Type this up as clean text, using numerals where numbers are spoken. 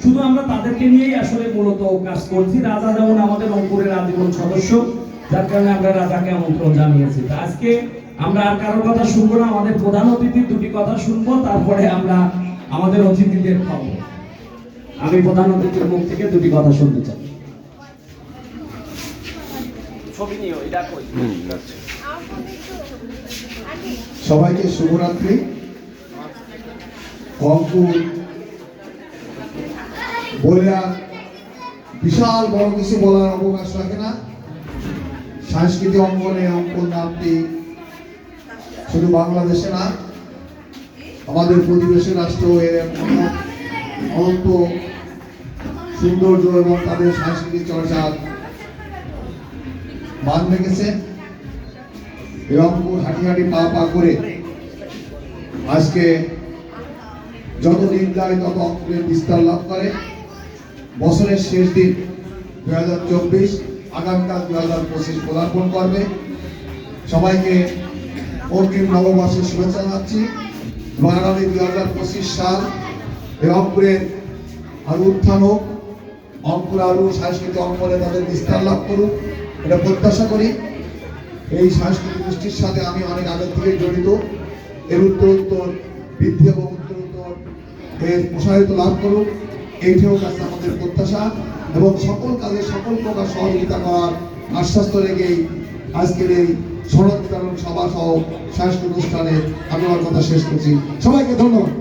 শুধু আমরা তাদেরকে নিয়েই আসলে মূলত কাজ করছি। রাজা যেমন আমাদের রংপুরের আজীবন সদস্য, যার কারণে আমরা রাজাকে আমন্ত্রণ জানিয়েছি। আজকে আমরা আর কারোর কথা শুনবো না, আমাদের প্রধান অতিথির দুটি কথা শুনবো, তারপরে আমরা আমাদের অতিথিদের খাবো। আমি প্রধান অতিথির মুখ থেকে দুটি কথা শুনতে চাই। সবাইকে শুভরাত্রি। অঙ্কুর বলে আর বিশাল বড় কিছু বলার অবকাশ রাখে না। সাংস্কৃতিক অঙ্গনে অঙ্কুর নামটি শুধু বাংলাদেশে না, আমাদের প্রতিবেশী রাষ্ট্র এর অনন্ত সৌন্দর্য এবং তাদের সাংস্কৃতিক চর্চার মান রেখেছে। রংপুর হাঁটি হাঁটি পা পা করে আজকে যত দিন যায় তত অঙ্কুরের বিস্তার লাভ করে। বছরের শেষ দিন 2024, আগামীকাল 2025 পদার্পণ করবে। সবাইকে অগ্রিম নববর্ষের শুভেচ্ছা জানাচ্ছি। আগামী 2025 সাল রংপুরের আরো উত্থান হোক, অঙ্কুর আরো সাংস্কৃতিক অঙ্গনে তাদের বিস্তার লাভ করুক, এটা প্রত্যাশা করি। এই সাংস্কৃতিক গোষ্ঠীর সাথে আমি অনেক আগে থেকে জড়িত। এর উত্তর বৃদ্ধি এবং উত্তর এর প্রসারিত লাভ করুক, এইটাও কাছে আমাদের প্রত্যাশা। এবং সকল কাজে সকল প্রকার সহযোগিতা করার আশ্বাস রেখেই আজকের এই সনদ বিতরণ সভা সহ সাংস্কৃতিক অনুষ্ঠানে আমি আমার কথা শেষ করছি। সবাইকে ধন্যবাদ।